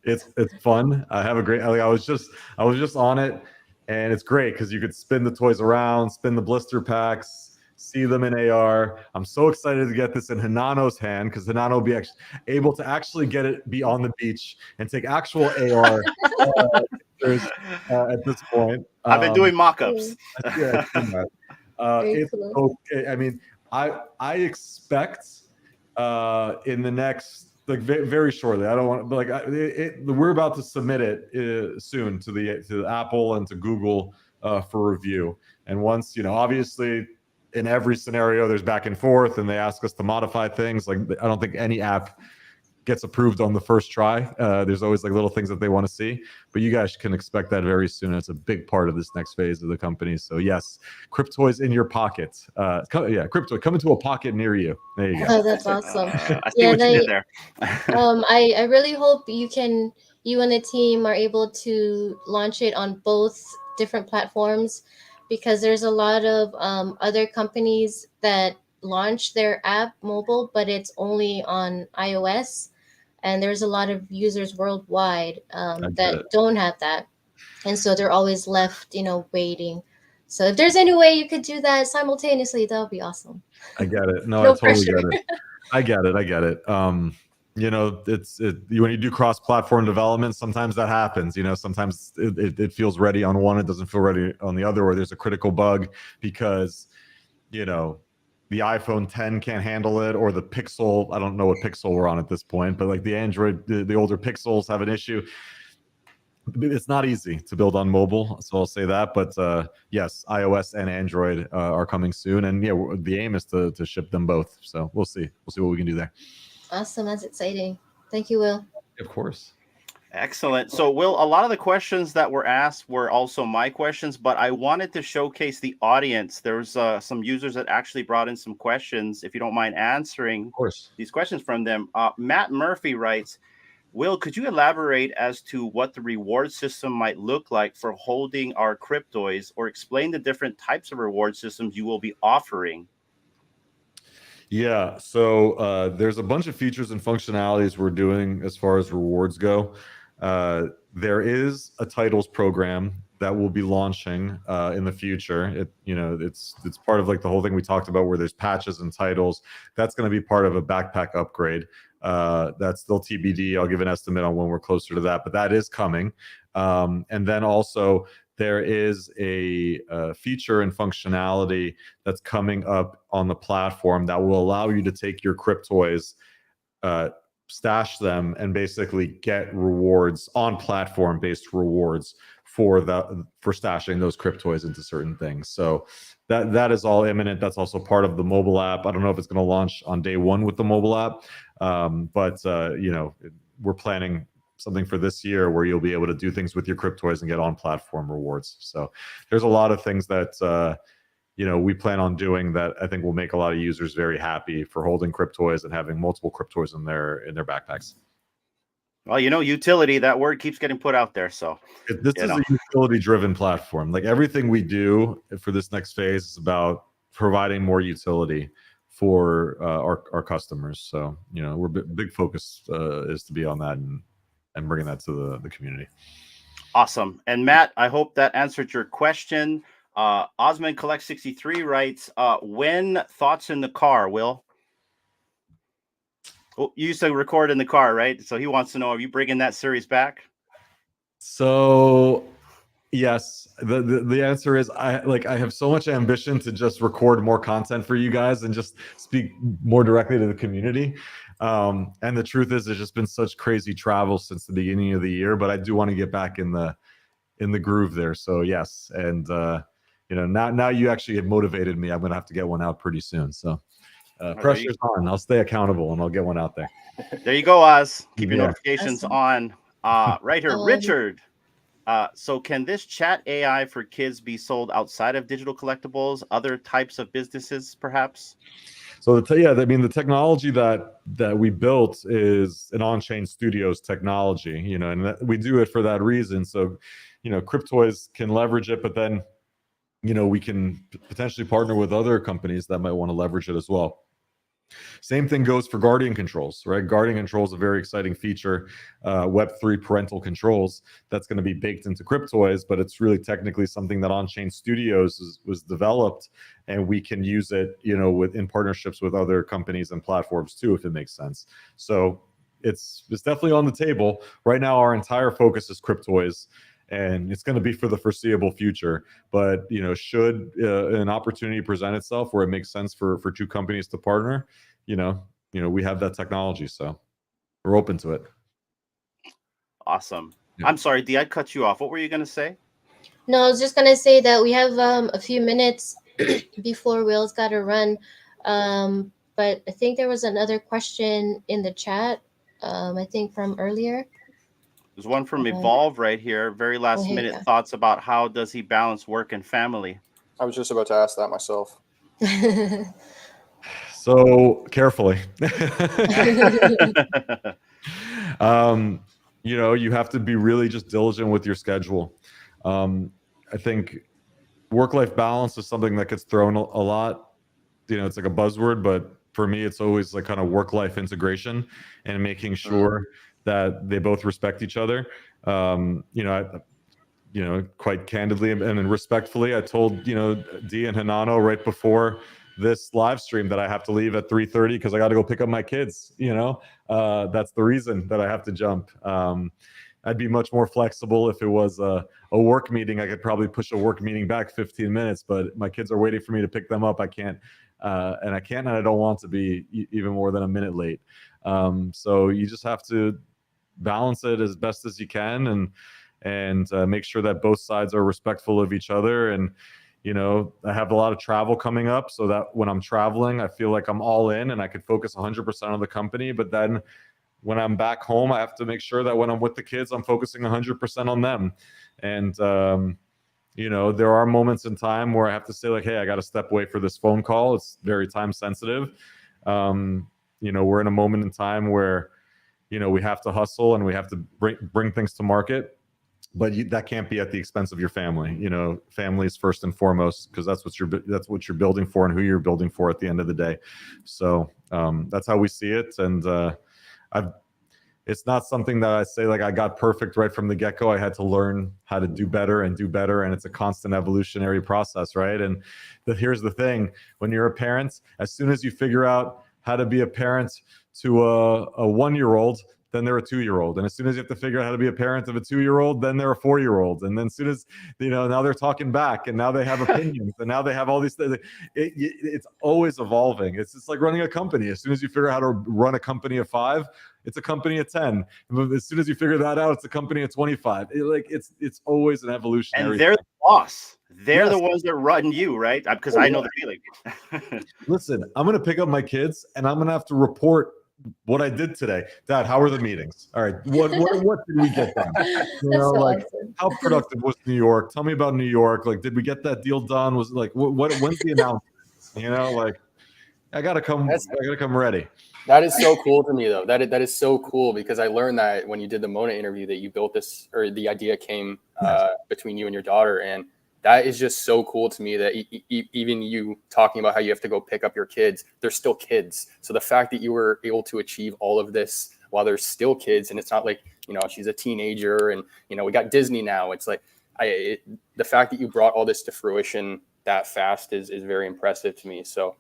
It's fun. I have a great. I was just on it, and it's great because you could spin the toys around, spin the blister packs, see them in AR. I'm so excited to get this in Hinano's hand because Hinano will be able to get it, be on the beach, and take actual AR pictures at this point.
I've been doing mock-ups.
Yeah, I've seen that. It's
cool.
okay. I mean, I expect in the next like very shortly. I don't want, but like we're about to submit it soon to the Apple and to Google for review. And once, you know, obviously in every scenario there's back and forth, and they ask us to modify things. Like I don't think any app gets approved on the first try. There's always like little things that they want to see, but you guys can expect that very soon. It's a big part of this next phase of the company. So yes, Cryptoys in your pocket. Crypto come into a pocket near you. There you go.
Oh, that's awesome.
I see what you did there.
I really hope you and the team are able to launch it on both different platforms, because there's a lot of other companies that launch their app mobile, but it's only on iOS, and there's a lot of users worldwide that don't have that, and so they're always left, waiting. So if there's any way you could do that simultaneously, that would be awesome.
I get it. No,
No
I totally
pressure.
get it. I get it. You know, when you do cross-platform development, sometimes that happens. You know, sometimes it feels ready on one, it doesn't feel ready on the other, or there's a critical bug because, you know, the iPhone 10 can't handle it, or the Pixel, I don't know what Pixel we're on at this point, but like the Android, the older Pixels have an issue. It's not easy to build on mobile, so I'll say that. But yes, iOS and Android are coming soon, and yeah, the aim is to ship them both. So we'll see what we can do there.
Awesome, that's exciting. Thank you, Will.
Of course.
Excellent. So, Will, a lot of the questions that were asked were also my questions, but I wanted to showcase the audience. There's some users that actually brought in some questions. If you don't mind answering
Of course.
these questions from them. Matt Murphy writes, Will, could you elaborate as to what the reward system might look like for holding our Cryptoys, or explain the different types of reward systems you will be offering?
Yeah, so there's a bunch of features and functionalities we're doing as far as rewards go. There is a titles program that will be launching in the future. It's part of like the whole thing we talked about, where there's patches and titles. That's going to be part of a backpack upgrade. That's still TBD. I'll give an estimate on when we're closer to that, but that is coming. And then also there is a feature and functionality that's coming up on the platform that will allow you to take your Cryptoys, stash them, and basically get rewards on platform-based rewards for stashing those Cryptoys into certain things. So that is all imminent. That's also part of the mobile app. I don't know if it's going to launch on day one with the mobile app, but we're planning something for this year where you'll be able to do things with your Cryptoys and get on-platform rewards. So there's a lot of things that we plan on doing that I think will make a lot of users very happy for holding Cryptoys and having multiple Cryptoys in their backpacks.
Well, utility, that word keeps getting put out there. So
this is a utility-driven platform. Like everything we do for this next phase is about providing more utility for our customers. So, we're big focus is to be on that and bringing that to the community.
Awesome. And Matt, I hope that answered your question. Ozmankollects63 writes, when thoughts in the car, Will? Oh, you used to record in the car, right? So he wants to know, are you bringing that series back?
So yes, the answer is I have so much ambition to just record more content for you guys and just speak more directly to the community. And the truth is, there's just been such crazy travel since the beginning of the year, but I do want to get back in the groove there. So yes, and now you actually have motivated me. I'm gonna have to get one out pretty soon. So pressure's on. I'll stay accountable and I'll get one out there.
There you go, Oz. Keep your notifications on. Right here, Richard. So can this chat AI for kids be sold outside of digital collectibles, other types of businesses, perhaps?
So the technology that we built is an on-chain studios technology, and we do it for that reason. So, Cryptoys can leverage it, but then, we can potentially partner with other companies that might want to leverage it as well. Same thing goes for Guardian controls, right? Guardian controls is a very exciting feature, Web3 parental controls that's going to be baked into Cryptoys, but it's really technically something that On-Chain Studios was developed, and we can use it, in partnerships with other companies and platforms too, if it makes sense. So it's definitely on the table. Right now, our entire focus is Cryptoys, and it's going to be for the foreseeable future. But should an opportunity present itself where it makes sense for two companies to partner, we have that technology. So we're open to it.
Awesome.
Yeah.
I'm sorry, Dee, I cut you off. What were you going to say?
No, I was just gonna say that we have a few minutes before Will's got to run. But I think there was another question in the chat. I think from earlier.
There's one from Evolve right here. Very last minute thoughts about how does he balance work and family?
I was just about to ask that myself.
So carefully. You know, you have to be really just diligent with your schedule. I think work-life balance is something that gets thrown a lot. You know, it's like a buzzword, but for me, it's always like kind of work-life integration and making sure that they both respect each other. You know, quite candidly and respectfully, I told, you know, Dee and Hanano right before this live stream that I have to leave at 3:30 because I got to go pick up my kids. You know, that's the reason that I have to jump. I'd be much more flexible if it was a work meeting. I could probably push a work meeting back 15 minutes, but my kids are waiting for me to pick them up. I can't, and I don't want to be even more than a minute late. So you just have to balance it as best as you can and make sure that both sides are respectful of each other. And, you know, I have a lot of travel coming up so that when I'm traveling, I feel like I'm all in and I could focus 100% on the company. But then when I'm back home, I have to make sure that when I'm with the kids, I'm focusing 100% on them. And, you know, there are moments in time where I have to say like, hey, I got to step away for this phone call. It's very time sensitive. You know, we're in a moment in time where, you know, we have to hustle and we have to bring things to market. But that can't be at the expense of your family. You know, family is first and foremost because that's what you're building for and who you're building for at the end of the day. So that's how we see it. And it's not something that I say like I got perfect right from the get-go. I had to learn how to do better, and it's a constant evolutionary process, right? And here's the thing: when you're a parent, as soon as you figure out how to be a parent to a 1-year-old, then they're a 2-year-old. And as soon as you have to figure out how to be a parent of a 2-year-old, then they're a 4-year-old. And then as soon as, you know, now they're talking back and now they have opinions and now they have all these things. It's always evolving. It's just like running a company. As soon as you figure out how to run a company of 5, it's a company of 10. As soon as you figure that out, it's a company of 25. It's always an evolutionary.
And they're the boss. They're the ones that run you, right? Because I know the feeling.
Listen, I'm going to pick up my kids and I'm going to have to report what I did today. Dad, how were the meetings? All right. What did we get done? You know, like awesome. How productive was New York? Tell me about New York. Like, did we get that deal done? Was it like, when's the announcement? You know, like I gotta come ready.
That is so cool to me though. That is so cool because I learned that when you did the Mona interview that you built this, or the idea came between you and your daughter. And that is just so cool to me that even you talking about how you have to go pick up your kids, they're still kids. So the fact that you were able to achieve all of this while they're still kids, and it's not like, you know, she's a teenager and, you know, we got Disney now. It's like, the fact that you brought all this to fruition that fast is very impressive to me. So,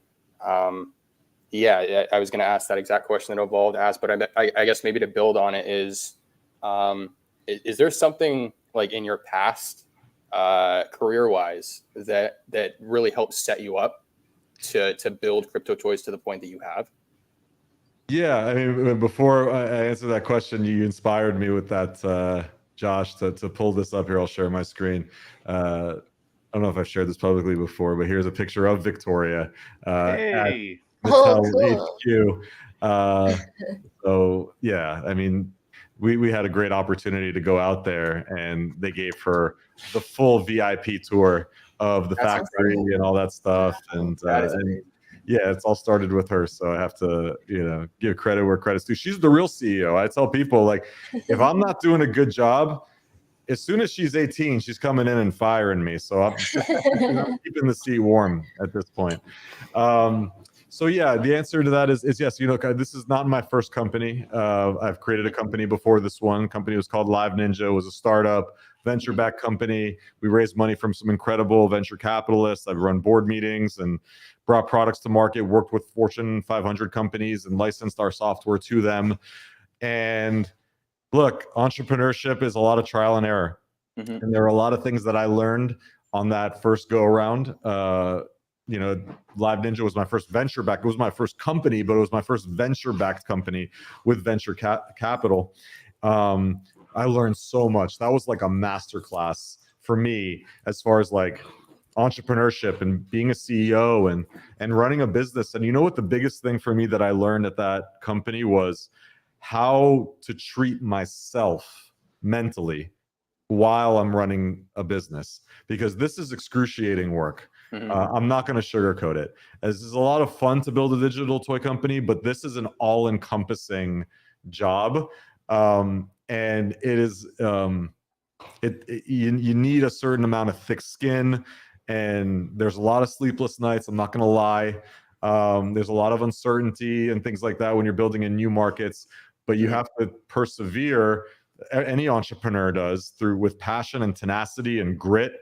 yeah, I was going to ask that exact question that Evlvd asked, but I guess maybe to build on it is there something like in your past career-wise that really helped set you up to build Cryptoys to the point that you have?
Yeah, I mean, before I answer that question, you inspired me with that, Josh, to pull this up here. I'll share my screen. I don't know if I've shared this publicly before, but here's a picture of Victoria at Mattel HQ. So yeah, I mean, we had a great opportunity to go out there, and they gave her the full VIP tour of the factory and all that stuff. And yeah, it's all started with her. So I have to, you know, give credit where credit's due. She's the real CEO. I tell people, like, if I'm not doing a good job, as soon as she's 18, she's coming in and firing me. So I'm keeping the seat warm at this point. So yeah, the answer to that is yes. You know, this is not my first company. I've created a company before this one. Company was called Live Ninja. It was a startup, venture-backed company. We raised money from some incredible venture capitalists. I've run board meetings and brought products to market, worked with Fortune 500 companies and licensed our software to them. And look, entrepreneurship is a lot of trial and error. And there are a lot of things that I learned on that first go around you know, Live Ninja was my first venture back. It was my first company, but it was my first venture backed company with venture capital. I learned so much. That was like a masterclass for me as far as like entrepreneurship and being a CEO and running a business. And you know what the biggest thing for me that I learned at that company was how to treat myself mentally while I'm running a business, because this is excruciating work. I'm not going to sugarcoat it. This is a lot of fun to build a digital toy company, but this is an all-encompassing job. And it is, you need a certain amount of thick skin, and there's a lot of sleepless nights. I'm not going to lie. There's a lot of uncertainty and things like that when you're building in new markets, but you have to persevere. Any entrepreneur does, with passion and tenacity and grit.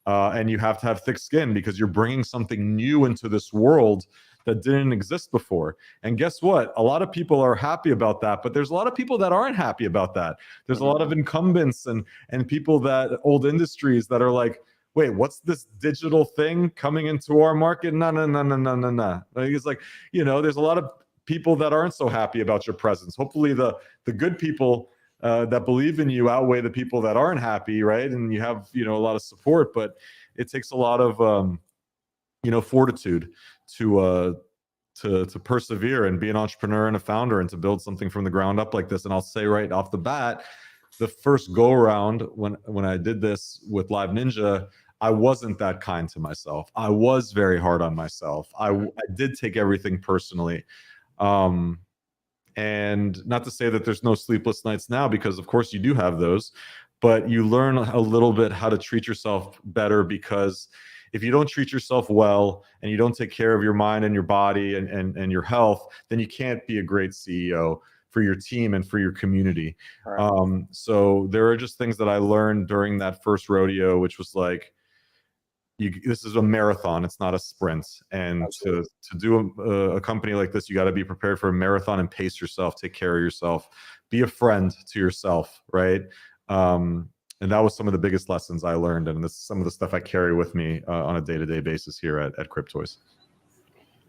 And you have to have thick skin because you're bringing something new into this world that didn't exist before. And guess what? A lot of people are happy about that, but there's a lot of people that aren't happy about that. There's a lot of incumbents and people old industries that are like, wait, what's this digital thing coming into our market? No. Like, it's like, you know, there's a lot of people that aren't so happy about your presence. Hopefully the good people that believe in you outweigh the people that aren't happy, right? And you have, you know, a lot of support, but it takes a lot of, you know, fortitude to persevere and be an entrepreneur and a founder and to build something from the ground up like this. And I'll say right off the bat, the first go around when I did this with Live Ninja, I wasn't that kind to myself. I was very hard on myself. I did take everything personally. And not to say that there's no sleepless nights now, because of course you do have those, but you learn a little bit how to treat yourself better, because if you don't treat yourself well and you don't take care of your mind and your body and your health, then you can't be a great CEO for your team and for your community. Right. So there are just things that I learned during that first rodeo, which was like, this is a marathon, it's not a sprint. And to do a company like this, you got to be prepared for a marathon and pace yourself, take care of yourself, be a friend to yourself, right? And that was some of the biggest lessons I learned, and this is some of the stuff I carry with me on a day-to-day basis here at Cryptoys.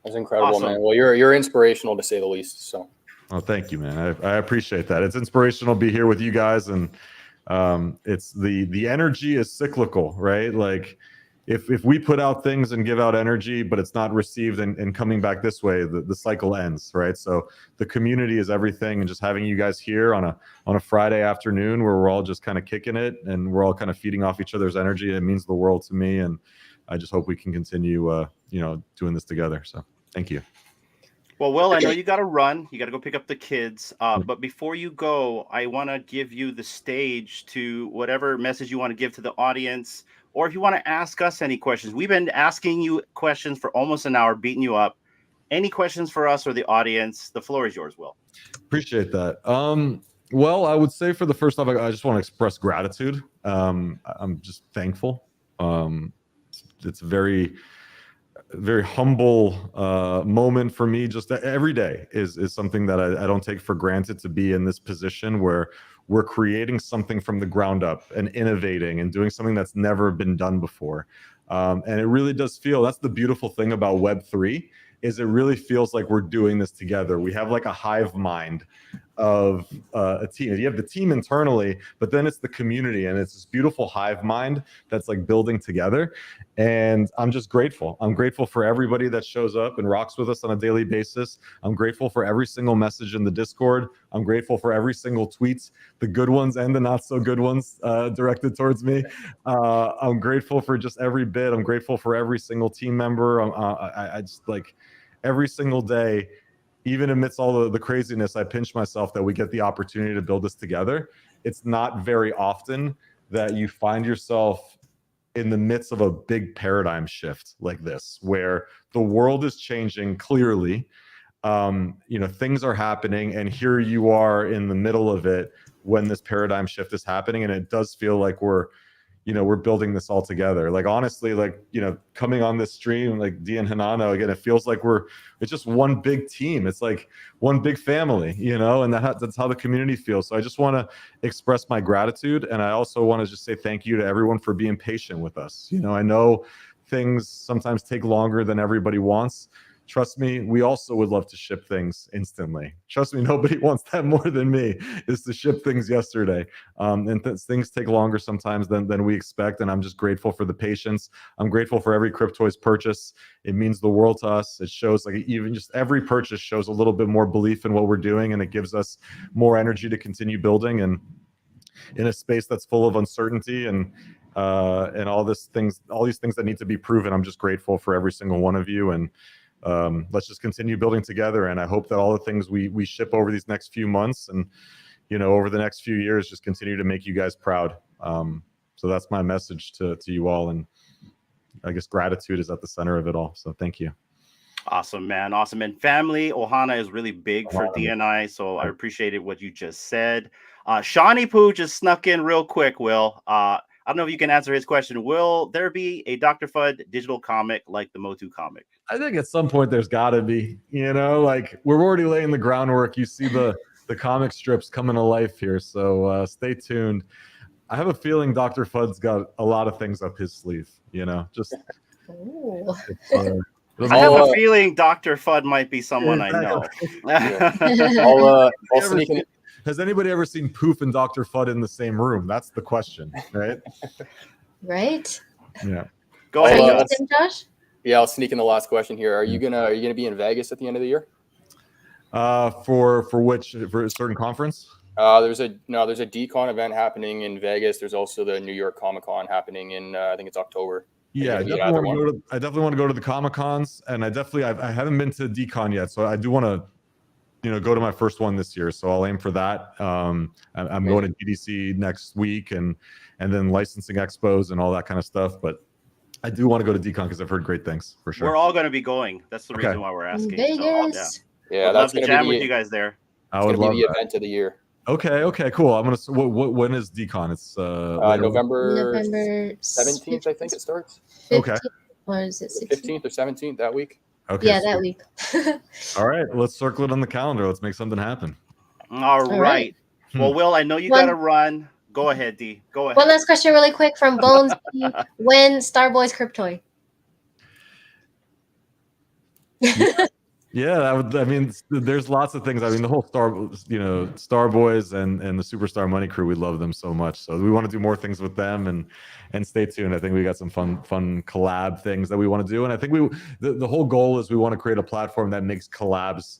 That's
incredible, awesome. Man. Well, you're inspirational to say the least. So,
oh, thank you, man. I appreciate that. It's inspirational to be here with you guys, and it's the energy is cyclical, right? Like, if we put out things and give out energy, but it's not received and coming back this way, the cycle ends, right? So the community is everything, and just having you guys here on a Friday afternoon where we're all just kind of kicking it and we're all kind of feeding off each other's energy, it means the world to me. And I just hope we can continue, you know, doing this together. So thank you.
Well, Will, I know you got to run. You got to go pick up the kids. But before you go, I want to give you the stage to whatever message you want to give to the audience, or if you want to ask us any questions. We've been asking you questions for almost an hour, beating you up. Any questions for us or the audience? The floor is yours, Will.
Appreciate that. Well, I would say for the first time, I just want to express gratitude. I'm just thankful. It's a very humble moment for me. Just every day is something that I don't take for granted, to be in this position where we're creating something from the ground up and innovating and doing something that's never been done before. And it really does feel, that's the beautiful thing about Web3, is it really feels like we're doing this together. We have like a hive mind of a team. You have the team internally, but then it's the community, and it's this beautiful hive mind that's like building together. And I'm just grateful. I'm grateful for everybody that shows up and rocks with us on a daily basis. I'm grateful for every single message in the Discord. I'm grateful for every single tweet, the good ones and the not so good ones directed towards me. I'm grateful for just every bit. I'm grateful for every single team member. I just like every single day, even amidst all the craziness, I pinch myself that we get the opportunity to build this together. It's not very often that you find yourself in the midst of a big paradigm shift like this, where the world is changing clearly. You know, things are happening, and here you are in the middle of it when this paradigm shift is happening. And it does feel like we're building this all together. Like, honestly, like, you know, coming on this stream, like D and Hanano, again, it feels like it's just one big team. It's like one big family, you know, and that's how the community feels. So I just want to express my gratitude. And I also want to just say thank you to everyone for being patient with us. You know, I know things sometimes take longer than everybody wants. Trust me, we also would love to ship things instantly. Trust me, nobody wants that more than me, is to ship things yesterday. And things take longer sometimes than we expect, and I'm just grateful for the patience. I'm grateful for every Cryptoys purchase. It means the world to us. It shows, like, even just every purchase shows a little bit more belief in what we're doing, and it gives us more energy to continue building. And in a space that's full of uncertainty and all these things that need to be proven, I'm just grateful for every single one of you. And let's just continue building together. And I hope that all the things we ship over these next few months and, over the next few years, just continue to make you guys proud. So that's my message to you all. And I guess gratitude is at the center of it all. So thank you.
Awesome, man. Awesome. And family, Ohana is really big for DNI. So I appreciated what you just said. Shawnee Poo just snuck in real quick, Will. I don't know if you can answer his question. Will there be a Dr. Fudd digital comic like the Motu comic?
I think at some point there's got to be, like, we're already laying the groundwork. You see the comic strips coming to life here. So stay tuned. I have a feeling Dr. Fudd's got a lot of things up his sleeve, just.
I have a feeling Dr. Fudd might be someone I know.
I'll sneak in.
Has anybody ever seen Poof and Dr. Fudd in the same room? That's the question, right?
Right.
Yeah.
Go ahead,
Josh.
Yeah, I'll sneak in the last question here. Are you gonna be in Vegas at the end of the year?
For a certain conference?
There's a DCon event happening in Vegas. There's also the New York Comic Con happening in I think it's October.
Yeah, I definitely want to go to the Comic Cons, and I haven't been to DCon yet, so I do want to go to my first one this year. So I'll aim for that. I'm going to GDC next week, and then licensing expos and all that kind of stuff. But I do want to go to DCon because I've heard great things for sure.
We're all going to be going. That's the reason why we're asking.
Vegas.
So,
yeah,
that's going to jam with you guys there.
I would love
the event of the year.
Okay, cool. I'm gonna. When is DCon? It's
November 17th. I think it starts.
15th,
okay.
Or is it
15th or 17th that week?
Okay.
Yeah, that week.
All right, let's circle it on the calendar. Let's make something happen.
All right. Well, Will, I know you got to run. Go ahead, D. Go ahead.
One last question really quick from Bones. When Starboy's Cryptoy?
Yeah, there's lots of things. I mean, the whole Starboys and the Superstar Money Crew, we love them so much. So we want to do more things with them, and stay tuned. I think we got some fun collab things that we want to do. And I think the whole goal is we want to create a platform that makes collabs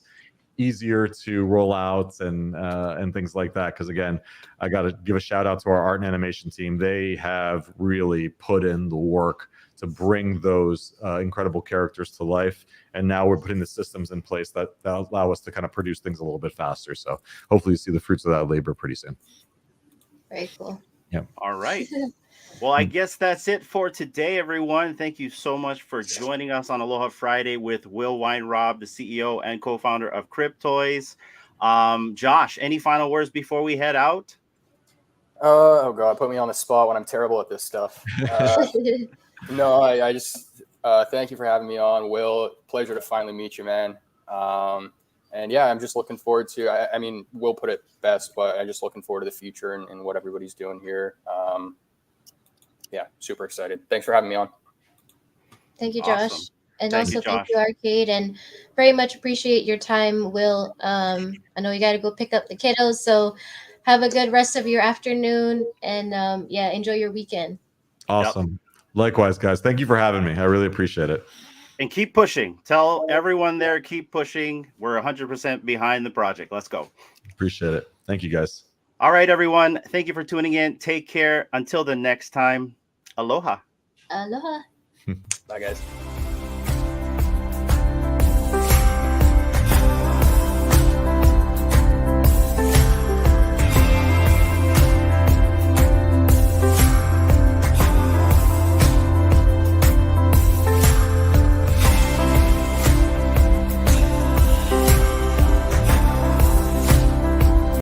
easier to roll out and things like that. Because again, I got to give a shout out to our art and animation team. They have really put in the work to bring those incredible characters to life. And now we're putting the systems in place that allow us to kind of produce things a little bit faster. So hopefully you see the fruits of that labor pretty soon.
Very cool.
Yeah.
All right. Well, I guess that's it for today, everyone. Thank you so much for joining us on Aloha Friday with Will Weinraub, the CEO and co-founder of Cryptoys. Josh, any final words before we head out?
Oh God, put me on the spot when I'm terrible at this stuff. No, I just thank you for having me on, Will. Pleasure to finally meet you, man. And yeah, I'm just looking forward to. I mean, Will put it best, but I'm just looking forward to the future and what everybody's doing here. Yeah, super excited. Thanks for having me on.
Thank you, Josh.
Awesome.
And
Thank
also
you,
thank you, Arcade, and very much appreciate your time, Will. I know you got to go pick up the kiddos, so have a good rest of your afternoon, and yeah, enjoy your weekend.
Awesome. Yep. Likewise, guys. Thank you for having me. I really appreciate it.
And keep pushing. Tell everyone there, keep pushing. We're 100% behind the project. Let's go.
Appreciate it. Thank you, guys.
All right, everyone. Thank you for tuning in. Take care. Until the next time. Aloha.
Aloha.
Bye, guys.